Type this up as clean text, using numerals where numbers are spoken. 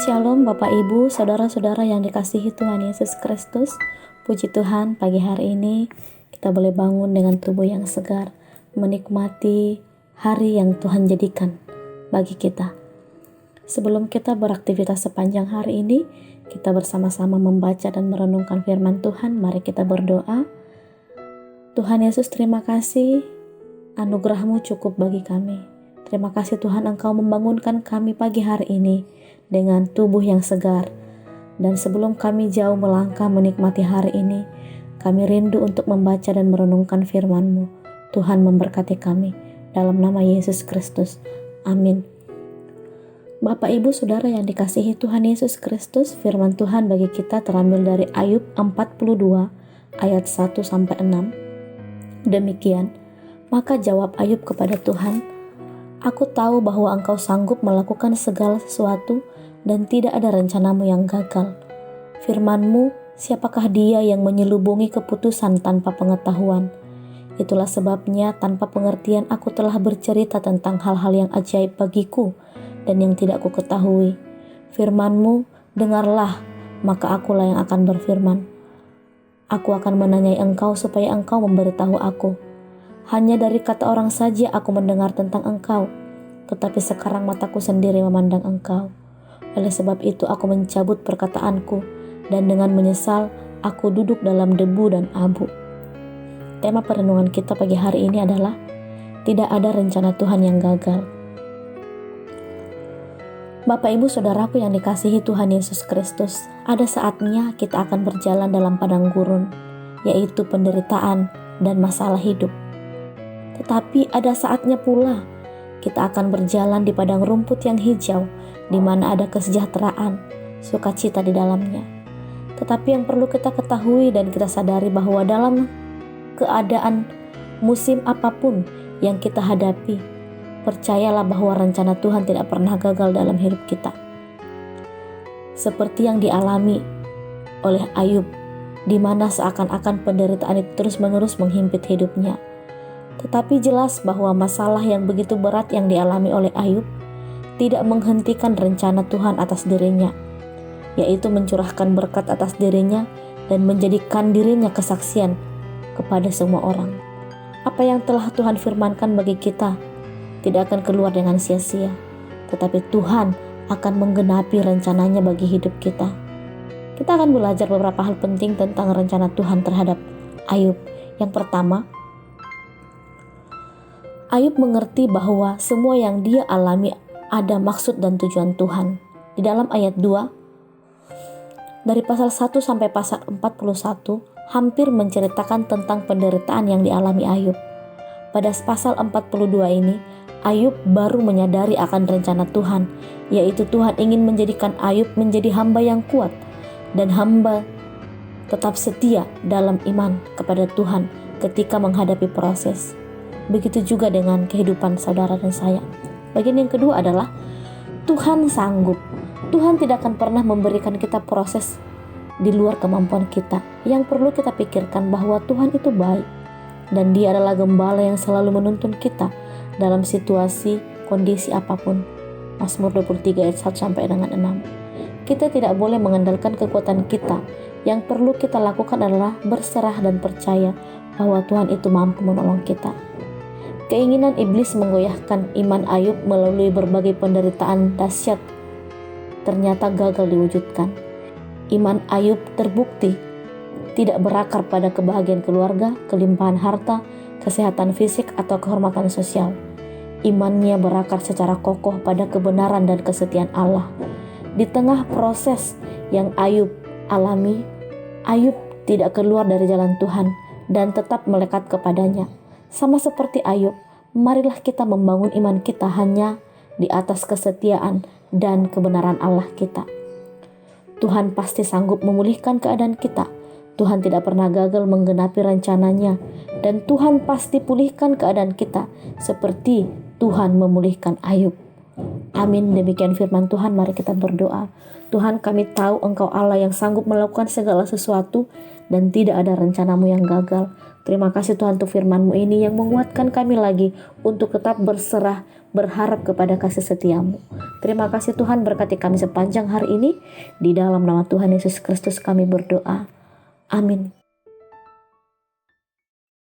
Shalom Bapak Ibu, Saudara-saudara yang dikasihi Tuhan Yesus Kristus. Puji Tuhan, pagi hari ini kita boleh bangun dengan tubuh yang segar, menikmati hari yang Tuhan jadikan bagi kita. Sebelum kita beraktivitas sepanjang hari ini, kita bersama-sama membaca dan merenungkan firman Tuhan. Mari kita berdoa. Tuhan Yesus, terima kasih, anugerah-Mu cukup bagi kami. Terima kasih Tuhan, Engkau membangunkan kami pagi hari ini dengan tubuh yang segar. Dan sebelum kami jauh melangkah menikmati hari ini, kami rindu untuk membaca dan merenungkan firman-Mu. Tuhan memberkati kami. Dalam nama Yesus Kristus. Amin. Bapak Ibu Saudara yang dikasihi Tuhan Yesus Kristus, firman Tuhan bagi kita terambil dari Ayub 42 ayat 1-6. Demikian, maka jawab Ayub kepada Tuhan, "Aku tahu bahwa Engkau sanggup melakukan segala sesuatu dan tidak ada rencanamu yang gagal. Firman-Mu, siapakah dia yang menyelubungi keputusan tanpa pengetahuan? Itulah sebabnya tanpa pengertian aku telah bercerita tentang hal-hal yang ajaib bagiku dan yang tidak ku ketahui. Firman-Mu, dengarlah, maka akulah yang akan berfirman. Aku akan menanyai Engkau supaya Engkau memberitahu aku. Hanya dari kata orang saja aku mendengar tentang Engkau, tetapi sekarang mataku sendiri memandang Engkau. Oleh sebab itu aku mencabut perkataanku, dan dengan menyesal aku duduk dalam debu dan abu." Tema perenungan kita pagi hari ini adalah tidak ada rencana Tuhan yang gagal. Bapak Ibu Saudaraku yang dikasihi Tuhan Yesus Kristus, ada saatnya kita akan berjalan dalam padang gurun, yaitu penderitaan dan masalah hidup. Tetapi ada saatnya pula kita akan berjalan di padang rumput yang hijau, di mana ada kesejahteraan, sukacita di dalamnya. Tetapi yang perlu kita ketahui dan kita sadari bahwa dalam keadaan musim apapun yang kita hadapi, percayalah bahwa rencana Tuhan tidak pernah gagal dalam hidup kita. Seperti yang dialami oleh Ayub, di mana seakan-akan penderitaan itu terus-menerus menghimpit hidupnya. Tetapi jelas bahwa masalah yang begitu berat yang dialami oleh Ayub tidak menghentikan rencana Tuhan atas dirinya, yaitu mencurahkan berkat atas dirinya dan menjadikan dirinya kesaksian kepada semua orang. Apa yang telah Tuhan firmankan bagi kita tidak akan keluar dengan sia-sia, tetapi Tuhan akan menggenapi rencananya bagi hidup kita. Kita akan belajar beberapa hal penting tentang rencana Tuhan terhadap Ayub. Yang pertama, Ayub mengerti bahwa semua yang dia alami ada maksud dan tujuan Tuhan. Di dalam ayat 2, dari pasal 1 sampai pasal 41, hampir menceritakan tentang penderitaan yang dialami Ayub. Pada pasal 42 ini, Ayub baru menyadari akan rencana Tuhan, yaitu Tuhan ingin menjadikan Ayub menjadi hamba yang kuat, dan hamba tetap setia dalam iman kepada Tuhan ketika menghadapi proses. Begitu juga dengan kehidupan saudara dan saya. Bagian yang kedua adalah Tuhan sanggup. Tuhan tidak akan pernah memberikan kita proses di luar kemampuan kita. Yang perlu kita pikirkan bahwa Tuhan itu baik, dan Dia adalah gembala yang selalu menuntun kita dalam situasi, kondisi apapun. Mazmur 23 ayat 1 sampai dengan 6. Kita tidak boleh mengandalkan kekuatan kita. Yang perlu kita lakukan adalah berserah dan percaya bahwa Tuhan itu mampu menolong kita. Keinginan iblis menggoyahkan iman Ayub melalui berbagai penderitaan dahsyat ternyata gagal diwujudkan. Iman Ayub terbukti tidak berakar pada kebahagiaan keluarga, kelimpahan harta, kesehatan fisik, atau kehormatan sosial. Imannya berakar secara kokoh pada kebenaran dan kesetiaan Allah. Di tengah proses yang Ayub alami, Ayub tidak keluar dari jalan Tuhan dan tetap melekat kepadanya. Sama seperti Ayub, marilah kita membangun iman kita hanya di atas kesetiaan dan kebenaran Allah kita. Tuhan pasti sanggup memulihkan keadaan kita. Tuhan tidak pernah gagal menggenapi rencananya, dan Tuhan pasti pulihkan keadaan kita seperti Tuhan memulihkan Ayub. Amin. Demikian firman Tuhan, mari kita berdoa. Tuhan, kami tahu Engkau Allah yang sanggup melakukan segala sesuatu dan tidak ada rencanamu yang gagal. Terima kasih Tuhan untuk firman-Mu ini yang menguatkan kami lagi untuk tetap berserah, berharap kepada kasih setiamu. Terima kasih Tuhan, berkati kami sepanjang hari ini. Di dalam nama Tuhan Yesus Kristus kami berdoa. Amin.